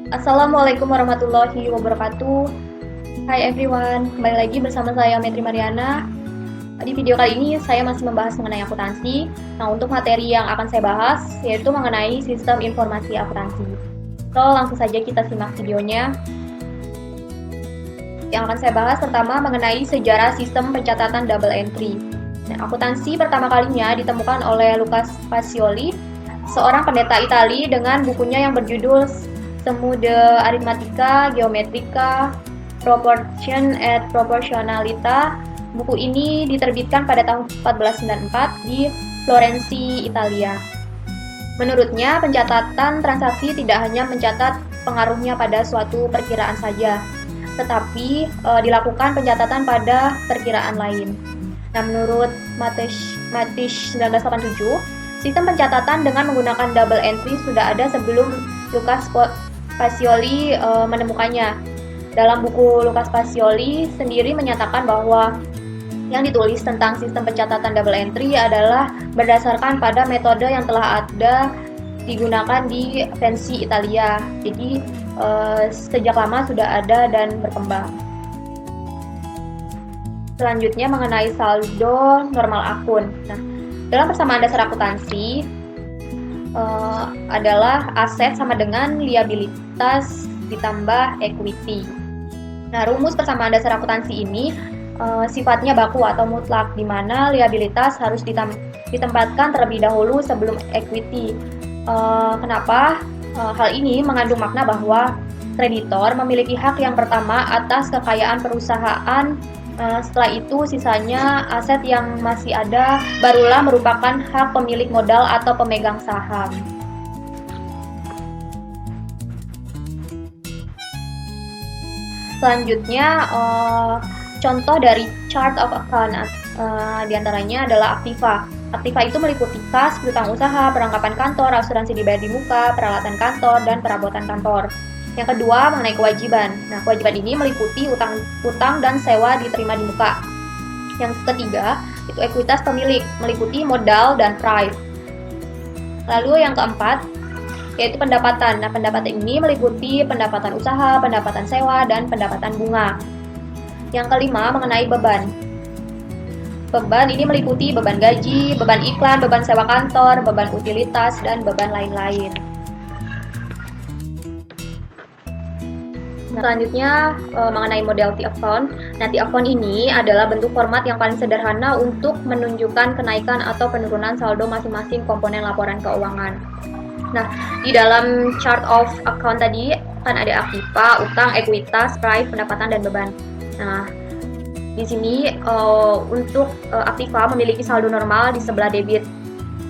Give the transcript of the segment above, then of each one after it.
Assalamualaikum warahmatullahi wabarakatuh. Hai everyone, kembali lagi bersama saya Metri Mariana. Di video kali ini saya masih membahas mengenai akuntansi. Nah, untuk materi yang akan saya bahas yaitu mengenai sistem informasi akuntansi. So, langsung saja kita simak videonya. Yang akan saya bahas pertama mengenai sejarah sistem pencatatan double entry. Nah, akuntansi pertama kalinya ditemukan oleh Lucas Pacioli, seorang pendeta Italia dengan bukunya yang berjudul Semu de Arithmetica Geometrica Proportion et Proportionalita. Buku ini diterbitkan pada tahun 1494 di Florensi, Italia. Menurutnya, pencatatan transaksi tidak hanya mencatat pengaruhnya pada suatu perkiraan saja, tetapi dilakukan pencatatan pada perkiraan lain. Nah, menurut Matisch 1987, sistem pencatatan dengan menggunakan double entry sudah ada sebelum Lucas Pacioli menemukannya. Dalam buku Lucas Pacioli sendiri menyatakan bahwa yang ditulis tentang sistem pencatatan double entry adalah berdasarkan pada metode yang telah ada digunakan di versi Italia. Jadi sejak lama sudah ada dan berkembang. Selanjutnya mengenai saldo normal akun. Nah, dalam persamaan dasar akuntansi adalah aset sama dengan liabilitas ditambah equity. Nah, rumus persamaan dasar akuntansi ini sifatnya baku atau mutlak, di mana liabilitas harus ditempatkan terlebih dahulu sebelum equity. Kenapa? Hal ini mengandung makna bahwa kreditor memiliki hak yang pertama atas kekayaan perusahaan. Setelah itu sisanya aset yang masih ada barulah merupakan hak pemilik modal atau pemegang saham. Selanjutnya contoh dari chart of account diantaranya adalah aktiva. Aktiva itu meliputi kas, piutang usaha, perlengkapan kantor, asuransi dibayar di muka, peralatan kantor, dan perabotan kantor. Yang kedua mengenai kewajiban. Nah, kewajiban ini meliputi utang dan sewa diterima di muka. Yang ketiga itu ekuitas pemilik, meliputi modal dan price. Lalu yang keempat yaitu pendapatan. Nah, pendapatan ini meliputi pendapatan usaha, pendapatan sewa, dan pendapatan bunga. Yang kelima mengenai beban. Beban ini meliputi beban gaji, beban iklan, beban sewa kantor, beban utilitas, dan beban lain-lain. Selanjutnya mengenai model T-account. Nah, T-account ini adalah bentuk format yang paling sederhana untuk menunjukkan kenaikan atau penurunan saldo masing-masing komponen laporan keuangan. Nah, di dalam chart of account tadi kan ada aktiva, utang, ekuitas, price, pendapatan, dan beban. Nah, di sini untuk aktiva memiliki saldo normal di sebelah debit.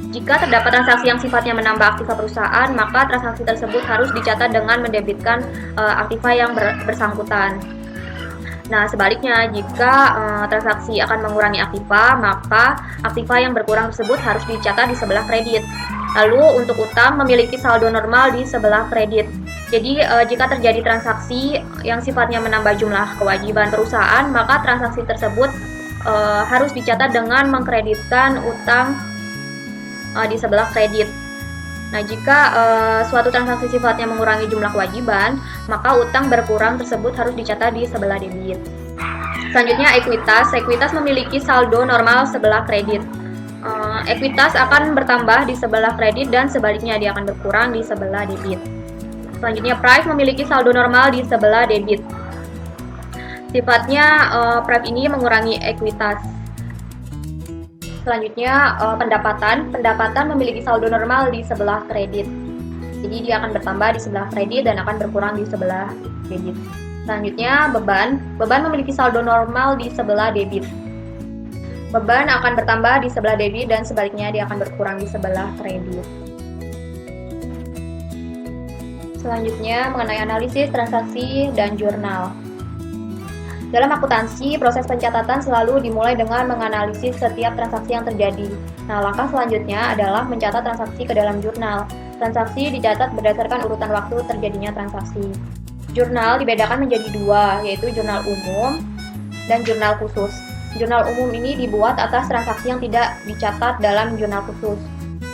Jika terdapat transaksi yang sifatnya menambah aktiva perusahaan, maka transaksi tersebut harus dicatat dengan mendebitkan aktiva yang bersangkutan. Nah, sebaliknya, jika transaksi akan mengurangi aktiva, maka aktiva yang berkurang tersebut harus dicatat di sebelah kredit. Lalu, untuk utang memiliki saldo normal di sebelah kredit. Jadi, jika terjadi transaksi yang sifatnya menambah jumlah kewajiban perusahaan, maka transaksi tersebut harus dicatat dengan mengkreditkan utang di sebelah kredit. Nah, jika suatu transaksi sifatnya mengurangi jumlah kewajiban, maka utang berkurang tersebut harus dicatat di sebelah debit. Selanjutnya ekuitas. Ekuitas memiliki saldo normal sebelah kredit. Ekuitas akan bertambah di sebelah kredit dan sebaliknya dia akan berkurang di sebelah debit. Selanjutnya price memiliki saldo normal di sebelah debit. Sifatnya price ini mengurangi ekuitas. Selanjutnya pendapatan memiliki saldo normal di sebelah kredit. Jadi dia akan bertambah di sebelah kredit dan akan berkurang di sebelah debit. Selanjutnya beban memiliki saldo normal di sebelah debit. Beban akan bertambah di sebelah debit dan sebaliknya dia akan berkurang di sebelah kredit. Selanjutnya mengenai analisis transaksi dan jurnal. Dalam akuntansi, proses pencatatan selalu dimulai dengan menganalisis setiap transaksi yang terjadi. Nah, langkah selanjutnya adalah mencatat transaksi ke dalam jurnal. Transaksi dicatat berdasarkan urutan waktu terjadinya transaksi. Jurnal dibedakan menjadi dua, yaitu jurnal umum dan jurnal khusus. Jurnal umum ini dibuat atas transaksi yang tidak dicatat dalam jurnal khusus.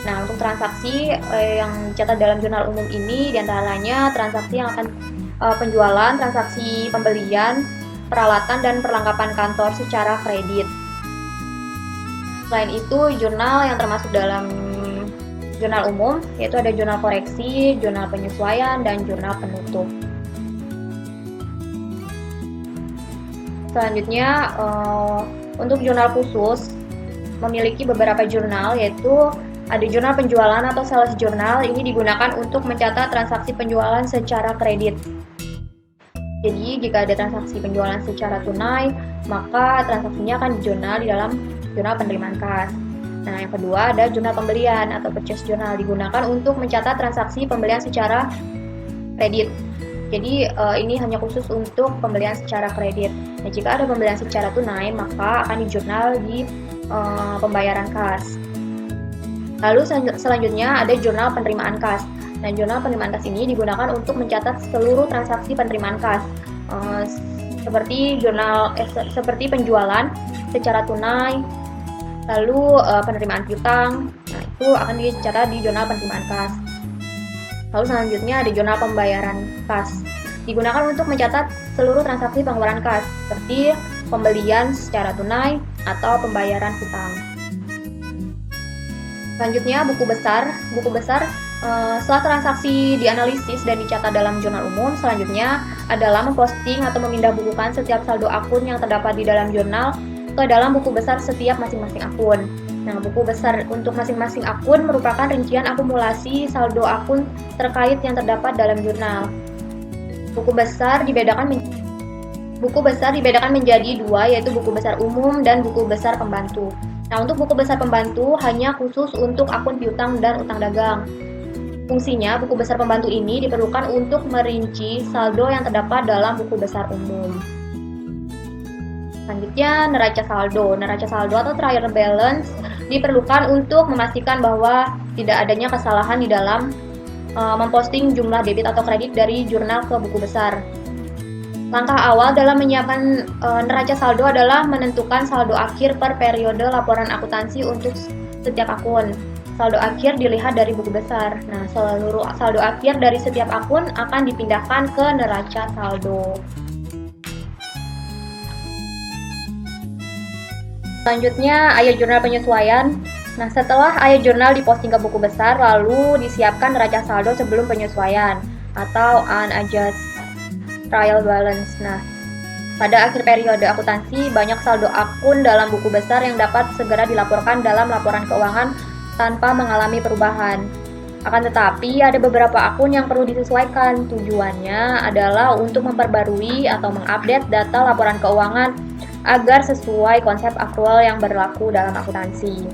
Nah, untuk transaksi yang dicatat dalam jurnal umum ini diantaranya transaksi yang akan penjualan, transaksi pembelian, peralatan, dan perlengkapan kantor secara kredit. Selain itu, jurnal yang termasuk dalam jurnal umum yaitu ada jurnal koreksi, jurnal penyesuaian, dan jurnal penutup. Selanjutnya, untuk jurnal khusus memiliki beberapa jurnal, yaitu ada jurnal penjualan atau sales journal. Ini digunakan untuk mencatat transaksi penjualan secara kredit. Jadi jika ada transaksi penjualan secara tunai, maka transaksinya akan dijurnal di dalam jurnal penerimaan kas. Nah, yang kedua ada jurnal pembelian atau purchase journal, digunakan untuk mencatat transaksi pembelian secara kredit. Jadi ini hanya khusus untuk pembelian secara kredit. Nah, jika ada pembelian secara tunai, maka akan dijurnal di pembayaran kas. Lalu selanjutnya ada jurnal penerimaan kas. Nah, jurnal penerimaan kas ini digunakan untuk mencatat seluruh transaksi penerimaan kas, seperti penjualan secara tunai, lalu penerimaan piutang. Nah, itu akan dicatat di jurnal penerimaan kas. Lalu selanjutnya ada jurnal pembayaran kas, digunakan untuk mencatat seluruh transaksi pengeluaran kas, seperti pembelian secara tunai atau pembayaran hutang. Selanjutnya buku besar. Buku besar setelah transaksi dianalisis dan dicatat dalam jurnal umum, selanjutnya adalah memposting atau memindah bukukan setiap saldo akun yang terdapat di dalam jurnal ke dalam buku besar setiap masing-masing akun. Nah, buku besar untuk masing-masing akun merupakan rincian akumulasi saldo akun terkait yang terdapat dalam jurnal. Buku besar dibedakan menjadi dua, yaitu buku besar umum dan buku besar pembantu. Nah, untuk buku besar pembantu hanya khusus untuk akun piutang dan utang dagang. Fungsinya, buku besar pembantu ini diperlukan untuk merinci saldo yang terdapat dalam buku besar umum. Selanjutnya, neraca saldo. Neraca saldo atau trial balance diperlukan untuk memastikan bahwa tidak adanya kesalahan di dalam memposting jumlah debit atau kredit dari jurnal ke buku besar. Langkah awal dalam menyiapkan neraca saldo adalah menentukan saldo akhir per periode laporan akuntansi untuk setiap akun. Saldo akhir dilihat dari buku besar. Nah, seluruh saldo akhir dari setiap akun akan dipindahkan ke neraca saldo. Selanjutnya, ayat jurnal penyesuaian. Nah, setelah ayat jurnal diposting ke buku besar, lalu disiapkan neraca saldo sebelum penyesuaian atau unadjusted trial balance. Nah, pada akhir periode akuntansi, banyak saldo akun dalam buku besar yang dapat segera dilaporkan dalam laporan keuangan tanpa mengalami perubahan. Akan tetapi, ada beberapa akun yang perlu disesuaikan. Tujuannya adalah untuk memperbarui atau mengupdate data laporan keuangan agar sesuai konsep akrual yang berlaku dalam akuntansi.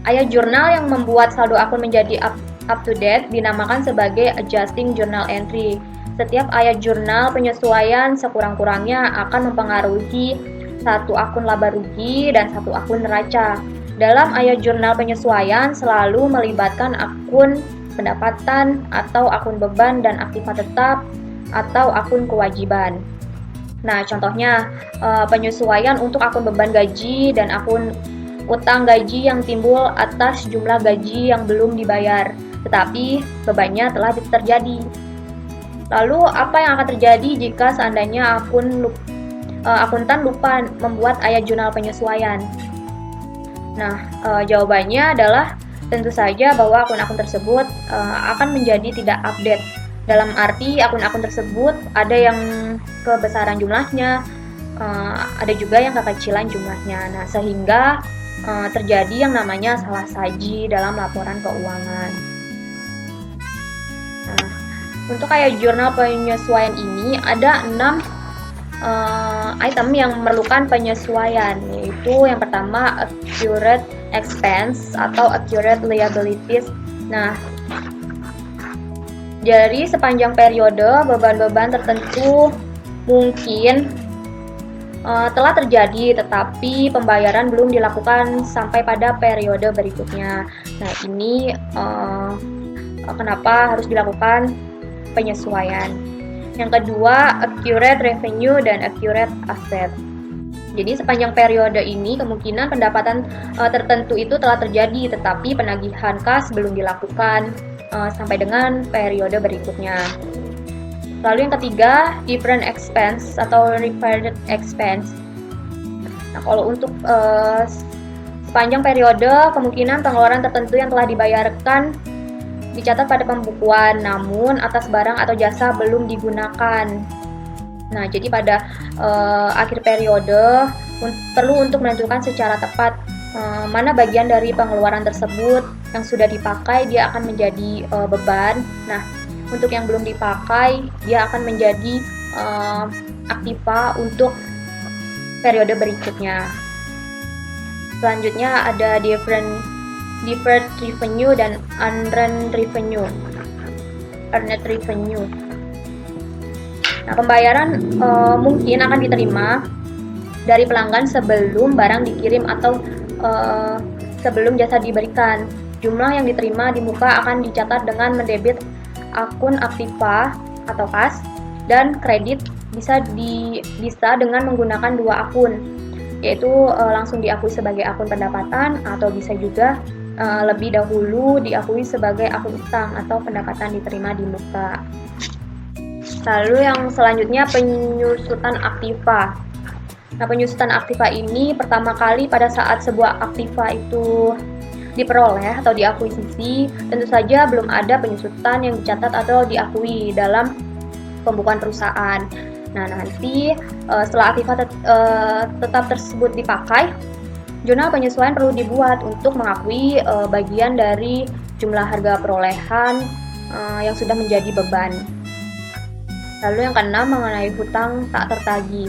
Ayat jurnal yang membuat saldo akun menjadi up to date dinamakan sebagai adjusting journal entry. Setiap ayat jurnal penyesuaian sekurang-kurangnya akan mempengaruhi satu akun laba rugi dan satu akun neraca. Dalam ayat jurnal penyesuaian selalu melibatkan akun pendapatan atau akun beban dan aktiva tetap atau akun kewajiban. Nah, contohnya penyesuaian untuk akun beban gaji dan akun utang gaji yang timbul atas jumlah gaji yang belum dibayar, tetapi bebannya telah terjadi. Lalu, apa yang akan terjadi jika seandainya akuntan lupa membuat ayat jurnal penyesuaian? Nah, jawabannya adalah tentu saja bahwa akun-akun tersebut akan menjadi tidak update. Dalam arti akun-akun tersebut ada yang kebesaran jumlahnya, ada juga yang kekecilan jumlahnya. Nah, sehingga terjadi yang namanya salah saji dalam laporan keuangan. Nah, untuk ayat jurnal penyesuaian ini ada 6 item yang memerlukan penyesuaian, yaitu yang pertama accurate expense atau accurate liabilities. Nah, dari sepanjang periode beban-beban tertentu mungkin telah terjadi, tetapi pembayaran belum dilakukan sampai pada periode berikutnya. Nah, ini kenapa harus dilakukan penyesuaian. Yang kedua, accurate revenue dan accurate asset. Jadi sepanjang periode ini kemungkinan pendapatan tertentu itu telah terjadi, tetapi penagihan kas belum dilakukan sampai dengan periode berikutnya. Lalu yang ketiga, different expense atau referred expense. Nah, kalau untuk sepanjang periode kemungkinan pengeluaran tertentu yang telah dibayarkan dicatat pada pembukuan, namun atas barang atau jasa belum digunakan. Nah, jadi pada akhir periode perlu untuk menentukan secara tepat mana bagian dari pengeluaran tersebut yang sudah dipakai dia akan menjadi beban. Nah, untuk yang belum dipakai dia akan menjadi aktiva untuk periode berikutnya. Selanjutnya ada deferred revenue dan unearned revenue. Earned revenue. Nah, pembayaran mungkin akan diterima dari pelanggan sebelum barang dikirim atau sebelum jasa diberikan. Jumlah yang diterima di muka akan dicatat dengan mendebit akun aktiva atau kas, dan kredit bisa dengan menggunakan dua akun, yaitu langsung diakui sebagai akun pendapatan atau bisa juga lebih dahulu diakui sebagai akun utang atau pendapatan diterima di muka. Lalu yang selanjutnya penyusutan aktiva. Nah, penyusutan aktiva ini pertama kali pada saat sebuah aktiva itu diperoleh atau diakuisisi, tentu saja belum ada penyusutan yang dicatat atau diakui dalam pembukuan perusahaan. Nah, nanti setelah aktiva tetap tersebut dipakai, jurnal penyesuaian perlu dibuat untuk mengakui bagian dari jumlah harga perolehan yang sudah menjadi beban. Lalu yang keenam mengenai hutang tak tertagih.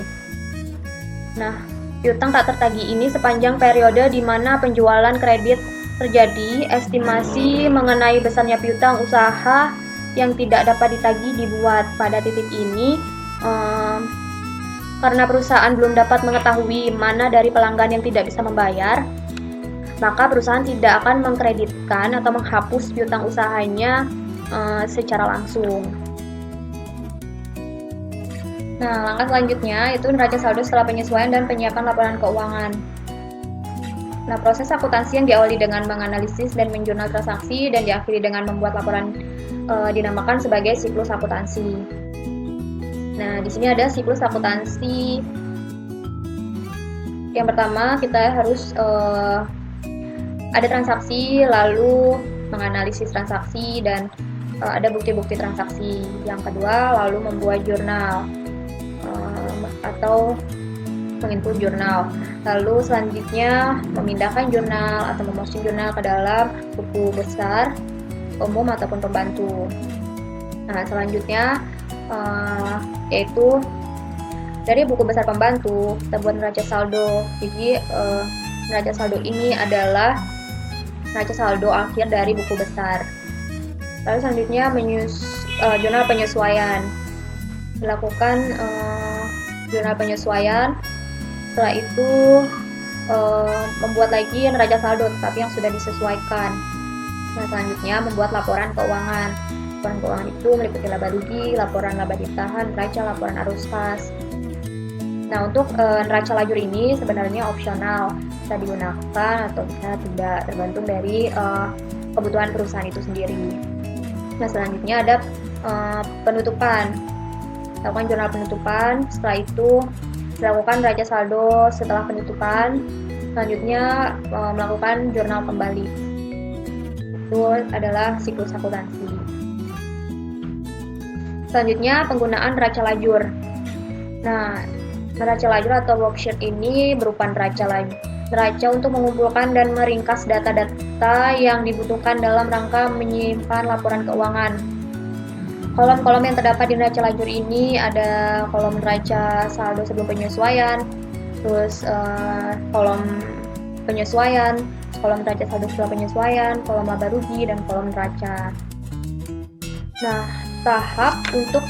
Nah, piutang tak tertagih ini sepanjang periode di mana penjualan kredit terjadi, estimasi mengenai besarnya piutang usaha yang tidak dapat ditagih dibuat. Pada titik ini, karena perusahaan belum dapat mengetahui mana dari pelanggan yang tidak bisa membayar, maka perusahaan tidak akan mengkreditkan atau menghapus piutang usahanya secara langsung. Nah, langkah selanjutnya itu neraca saldo setelah penyesuaian dan penyiapan laporan keuangan. Nah, proses akuntansi yang diawali dengan menganalisis dan menjurnal transaksi dan diakhiri dengan membuat laporan dinamakan sebagai siklus akuntansi. Nah, di sini ada siklus akuntansi. Yang pertama, kita harus ada transaksi, lalu menganalisis transaksi dan ada bukti-bukti transaksi. Yang kedua, lalu membuat jurnal atau menginput jurnal. Lalu selanjutnya memindahkan jurnal atau memposting jurnal ke dalam buku besar umum ataupun pembantu. Nah, selanjutnya yaitu dari buku besar pembantu kita buat neraca saldo. Jadi neraca saldo ini adalah neraca saldo akhir dari buku besar. Lalu selanjutnya jurnal penyesuaian. Dilakukan jurnal penyesuaian. Setelah itu membuat lagi neraca saldo tetapi yang sudah disesuaikan. Nah, selanjutnya membuat laporan keuangan. Laporan keuangan itu meliputi laba rugi, laporan laba ditahan, neraca, laporan arus kas. Nah, untuk neraca lajur ini sebenarnya opsional, bisa digunakan atau bisa tidak, tergantung dari kebutuhan perusahaan itu sendiri. Nah, selanjutnya ada penutupan. Lakukan jurnal penutupan, setelah itu dilakukan neraca saldo setelah penutupan, selanjutnya melakukan jurnal kembali. Itu adalah siklus akuntansi. Selanjutnya penggunaan neraca lajur. Nah, neraca lajur atau worksheet ini berupa neraca untuk mengumpulkan dan meringkas data-data yang dibutuhkan dalam rangka menyimpan laporan keuangan. Kolom-kolom yang terdapat di neraca lajur ini ada kolom neraca saldo sebelum penyesuaian, terus kolom penyesuaian, kolom neraca saldo setelah penyesuaian, kolom laba rugi, dan kolom neraca. Nah, tahap untuk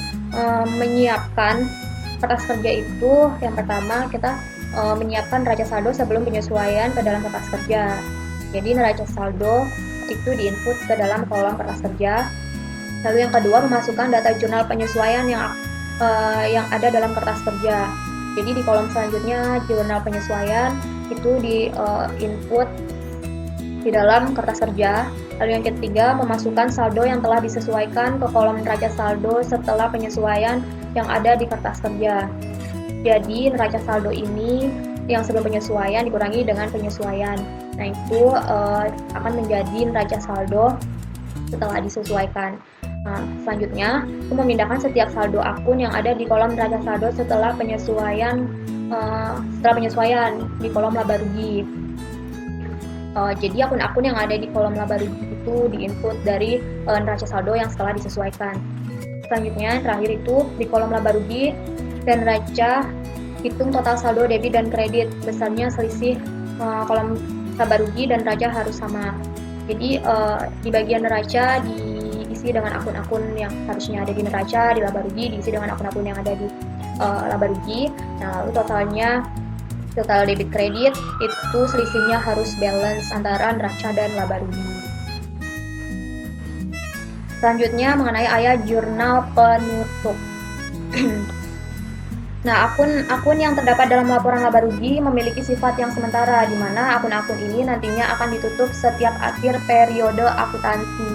menyiapkan kertas kerja itu, yang pertama kita menyiapkan neraca saldo sebelum penyesuaian ke dalam kertas kerja. Jadi neraca saldo itu diinput ke dalam kolom kertas kerja. Lalu yang kedua, memasukkan data jurnal penyesuaian yang ada dalam kertas kerja. Jadi di kolom selanjutnya jurnal penyesuaian itu di input di dalam kertas kerja. Lalu yang ketiga, memasukkan saldo yang telah disesuaikan ke kolom neraca saldo setelah penyesuaian yang ada di kertas kerja. Jadi neraca saldo ini yang sebelum penyesuaian dikurangi dengan penyesuaian. Nah itu akan menjadi neraca saldo setelah disesuaikan. Nah, selanjutnya, aku memindahkan setiap saldo akun yang ada di kolom neraca saldo setelah penyesuaian di kolom laba rugi. Jadi akun-akun yang ada di kolom laba rugi itu diinput dari neraca saldo yang setelah disesuaikan. Selanjutnya, terakhir itu di kolom laba rugi dan neraca hitung total saldo debit dan kredit. Besarnya selisih kolom laba rugi dan neraca harus sama. Jadi di bagian neraca diisi dengan akun-akun yang harusnya ada di neraca, di laba rugi diisi dengan akun-akun yang ada di laba rugi. Nah, lalu total debit kredit itu selisihnya harus balance antara neraca dan laba rugi. Selanjutnya mengenai aya jurnal penutup. Nah, akun-akun yang terdapat dalam laporan laba rugi memiliki sifat yang sementara, di mana akun-akun ini nantinya akan ditutup setiap akhir periode akuntansi.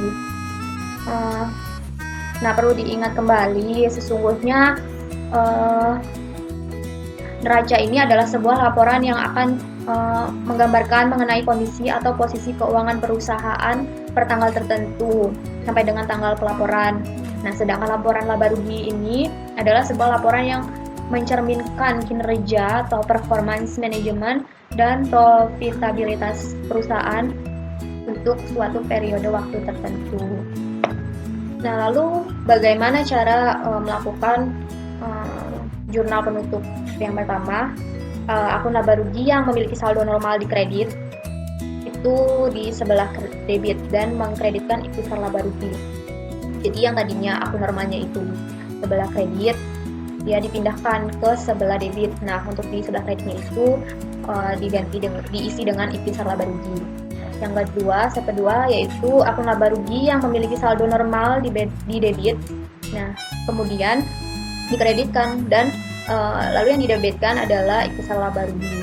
Nah, perlu diingat kembali, sesungguhnya neraca ini adalah sebuah laporan yang akan menggambarkan mengenai kondisi atau posisi keuangan perusahaan per tanggal tertentu sampai dengan tanggal pelaporan. Nah, sedangkan laporan laba rugi ini adalah sebuah laporan yang mencerminkan kinerja atau performance management dan profitabilitas perusahaan untuk suatu periode waktu tertentu. Nah, lalu bagaimana cara melakukan jurnal penutup? Yang pertama, akun laba rugi yang memiliki saldo normal di kredit itu di sebelah debit dan mengkreditkan ikhtisar laba rugi. Jadi yang tadinya akun normalnya itu sebelah kredit, dia dipindahkan ke sebelah debit. Nah, untuk di sebelah kreditnya itu diisi dengan ikhtisar laba rugi. Yang kedua yaitu akun laba rugi yang memiliki saldo normal di debit. Nah, kemudian dikreditkan dan lalu yang didebitkan adalah ikhtisar laba rugi.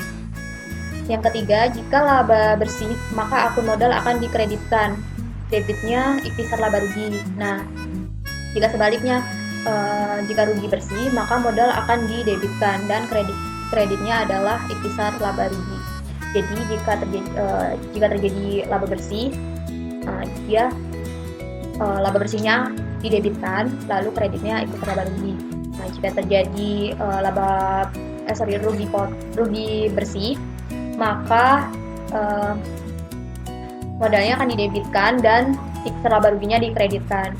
Yang ketiga, jika laba bersih, maka akun modal akan dikreditkan. Debitnya ikhtisar laba rugi. Nah, jika sebaliknya, jika rugi bersih, maka modal akan didebitkan dan kreditnya adalah ikhtisar laba rugi. Jadi jika terjadi laba bersih, laba bersihnya didebitkan, lalu kreditnya ikhtisar laba rugi. Nah, jika terjadi rugi bersih, maka modalnya akan didebitkan dan ikhtisar laba ruginya dikreditkan.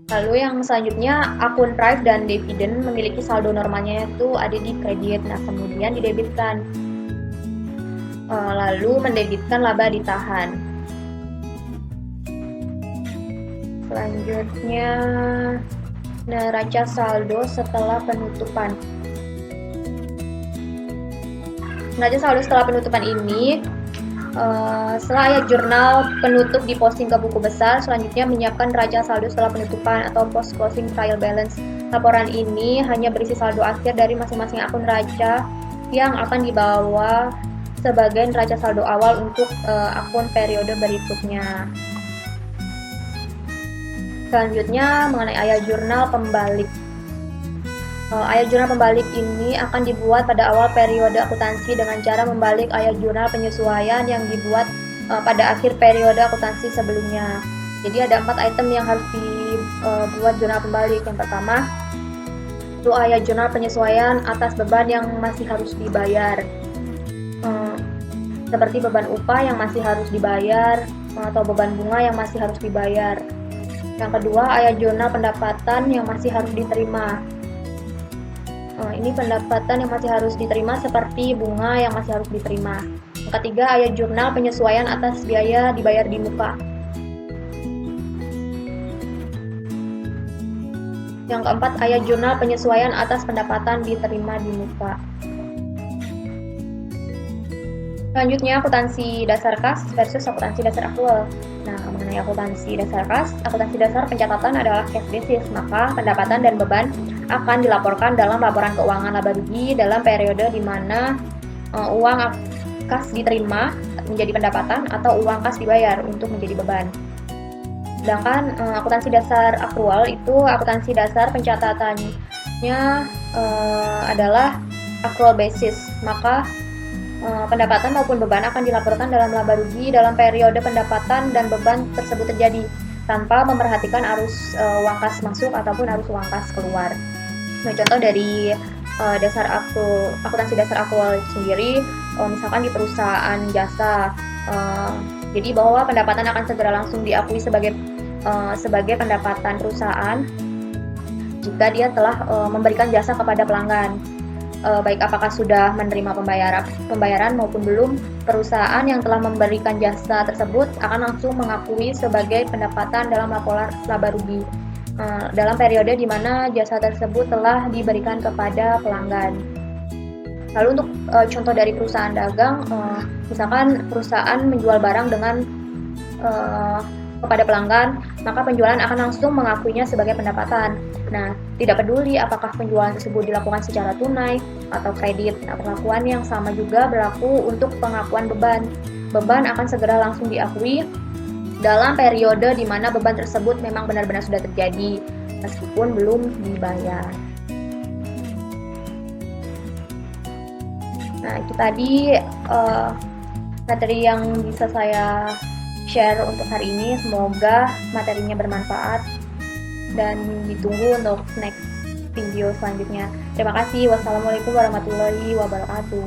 Lalu yang selanjutnya, akun drive dan dividen memiliki saldo normalnya itu ada di kredit. Nah, kemudian didebitkan. Lalu mendebitkan laba ditahan. Selanjutnya, neraca saldo setelah penutupan. Neraca saldo setelah penutupan ini setelah ayat jurnal penutup diposting ke buku besar, selanjutnya menyiapkan neraca saldo setelah penutupan atau post closing trial balance. Laporan ini hanya berisi saldo akhir dari masing-masing akun neraca yang akan dibawa sebagai neraca saldo awal untuk akun periode berikutnya. Selanjutnya mengenai ayat jurnal pembalik. Ayat jurnal pembalik ini akan dibuat pada awal periode akuntansi dengan cara membalik ayat jurnal penyesuaian yang dibuat pada akhir periode akuntansi sebelumnya. Jadi ada 4 item yang harus dibuat jurnal pembalik. Yang pertama, itu ayat jurnal penyesuaian atas beban yang masih harus dibayar. Seperti beban upah yang masih harus dibayar atau beban bunga yang masih harus dibayar. Yang kedua, ayat jurnal pendapatan yang masih harus diterima. Ini pendapatan yang masih harus diterima seperti bunga yang masih harus diterima. Yang ketiga, ayat jurnal penyesuaian atas biaya dibayar di muka. Yang keempat, ayat jurnal penyesuaian atas pendapatan diterima di muka. Selanjutnya, akuntansi dasar kas versus akuntansi dasar aktual. Nah, mengenai akuntansi dasar kas, akuntansi dasar pencatatan adalah cash basis, maka pendapatan dan beban akan dilaporkan dalam laporan keuangan laba rugi dalam periode di mana uang kas diterima menjadi pendapatan atau uang kas dibayar untuk menjadi beban. Sedangkan akuntansi dasar akrual itu akuntansi dasar pencatatannya adalah accrual basis, maka pendapatan maupun beban akan dilaporkan dalam laba rugi dalam periode pendapatan dan beban tersebut terjadi tanpa memperhatikan arus uang kas masuk ataupun arus uang kas keluar. Nah, contoh dari akuntansi dasar akrual sendiri, misalkan di perusahaan jasa, jadi bahwa pendapatan akan segera langsung diakui sebagai pendapatan perusahaan jika dia telah memberikan jasa kepada pelanggan, baik apakah sudah menerima pembayaran maupun belum. Perusahaan yang telah memberikan jasa tersebut akan langsung mengakui sebagai pendapatan dalam laporan laba rugi dalam periode di mana jasa tersebut telah diberikan kepada pelanggan. Lalu untuk contoh dari perusahaan dagang, misalkan perusahaan menjual barang dengan kepada pelanggan, maka penjualan akan langsung mengakuinya sebagai pendapatan. Nah, tidak peduli apakah penjualan tersebut dilakukan secara tunai atau kredit. Nah, pengakuan yang sama juga berlaku untuk pengakuan beban. Beban akan segera langsung diakui dalam periode di mana beban tersebut memang benar-benar sudah terjadi, meskipun belum dibayar. Nah, itu tadi materi yang bisa saya share untuk hari ini. Semoga materinya bermanfaat dan ditunggu untuk next video selanjutnya. Terima kasih. Wassalamualaikum warahmatullahi wabarakatuh.